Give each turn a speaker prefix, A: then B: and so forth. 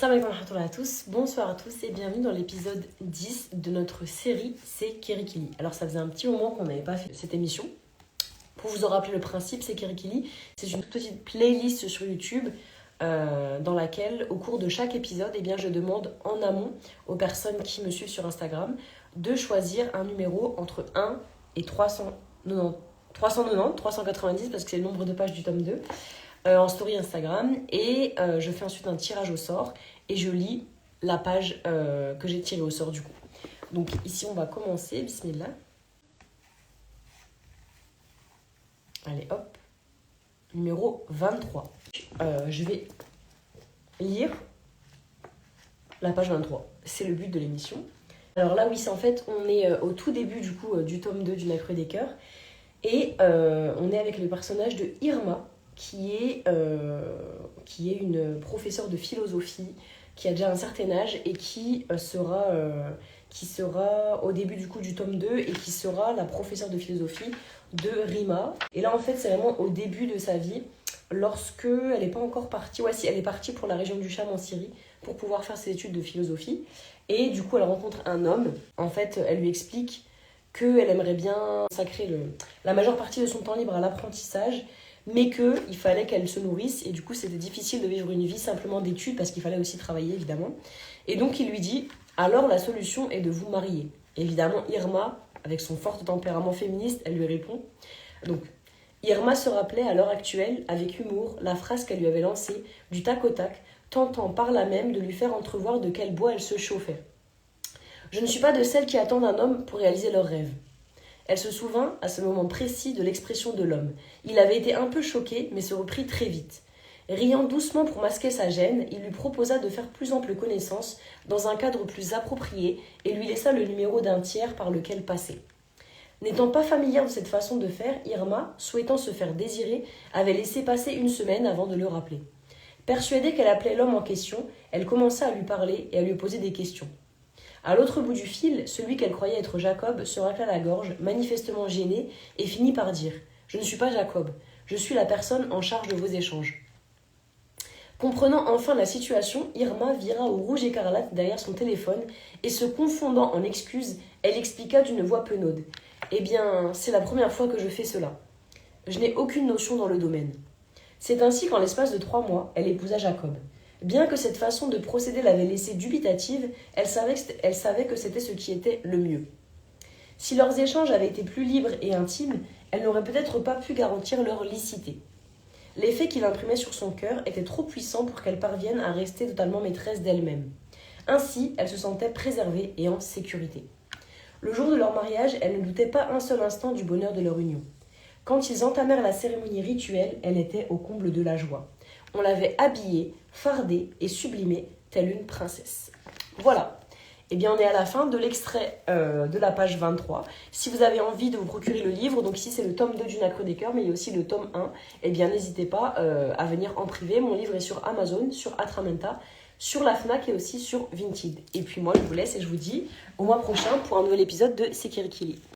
A: Salam alaikum wa rahmatullahi à tous, bonsoir à tous et bienvenue dans l'épisode 10 de notre série C'est Kirikili. Alors ça faisait un petit moment qu'on n'avait pas fait cette émission. Pour vous en rappeler le principe, C'est Kirikili, c'est une petite playlist sur YouTube dans laquelle au cours de chaque épisode, je demande en amont aux personnes qui me suivent sur Instagram de choisir un numéro entre 1 et 390 parce que c'est le nombre de pages du tome 2. En story Instagram et je fais ensuite un tirage au sort et je lis la page que j'ai tirée au sort du coup. Donc ici on va commencer, bismillah. Allez hop, numéro 23. Je vais lire la page 23, c'est le but de l'émission. Alors là oui, c'est en fait, on est au tout début du coup du tome 2 du Nacre des Cœurs et on est avec le personnage de Irma qui est une professeure de philosophie qui a déjà un certain âge et qui sera au début du coup du tome 2 et qui sera la professeure de philosophie de Rima. Et là en fait c'est vraiment au début de sa vie lorsque elle n'est pas encore partie, ouais si elle est partie pour la région du Cham en Syrie pour pouvoir faire ses études de philosophie et du coup elle rencontre un homme. En fait elle lui explique qu'elle aimerait bien consacrer la majeure partie de son temps libre à l'apprentissage mais qu'il fallait qu'elle se nourrisse, et du coup c'était difficile de vivre une vie simplement d'études, parce qu'il fallait aussi travailler évidemment. Et donc il lui dit, alors la solution est de vous marier. Évidemment Irma, avec son fort tempérament féministe, elle lui répond. Donc Irma se rappelait à l'heure actuelle, avec humour, la phrase qu'elle lui avait lancée, du tac au tac, tentant par là même de lui faire entrevoir de quel bois elle se chauffait. Je ne suis pas de celles qui attendent un homme pour réaliser leurs rêves. Elle se souvint, à ce moment précis, de l'expression de l'homme. Il avait été un peu choqué, mais se reprit très vite. Riant doucement pour masquer sa gêne, il lui proposa de faire plus ample connaissance, dans un cadre plus approprié, et lui laissa le numéro d'un tiers par lequel passer. N'étant pas familière de cette façon de faire, Irma, souhaitant se faire désirer, avait laissé passer une semaine avant de le rappeler. Persuadée qu'elle appelait l'homme en question, elle commença à lui parler et à lui poser des questions. À l'autre bout du fil, celui qu'elle croyait être Jacob se racla la gorge, manifestement gêné, et finit par dire « Je ne suis pas Jacob, je suis la personne en charge de vos échanges. » Comprenant enfin la situation, Irma vira au rouge écarlate derrière son téléphone et se confondant en excuses, elle expliqua d'une voix penaude « Eh bien, c'est la première fois que je fais cela. Je n'ai aucune notion dans le domaine. » C'est ainsi qu'en l'espace de 3 mois, elle épousa Jacob. Bien que cette façon de procéder l'avait laissée dubitative, elle savait que c'était ce qui était le mieux. Si leurs échanges avaient été plus libres et intimes, elle n'aurait peut-être pas pu garantir leur licité. L'effet qu'il imprimait sur son cœur était trop puissant pour qu'elle parvienne à rester totalement maîtresse d'elle-même. Ainsi, elle se sentait préservée et en sécurité. Le jour de leur mariage, elle ne doutait pas un seul instant du bonheur de leur union. Quand ils entamèrent la cérémonie rituelle, elle était au comble de la joie. On l'avait habillée, fardée et sublimée, telle une princesse. Voilà. Eh bien, on est à la fin de l'extrait de la page 23. Si vous avez envie de vous procurer le livre, donc ici c'est le tome 2 du Nacre des Cœurs, mais il y a aussi le tome 1, eh bien n'hésitez pas à venir en privé. Mon livre est sur Amazon, sur Atramenta, sur la Fnac et aussi sur Vinted. Et puis moi, je vous laisse et je vous dis au mois prochain pour un nouvel épisode de C'est Kirikili.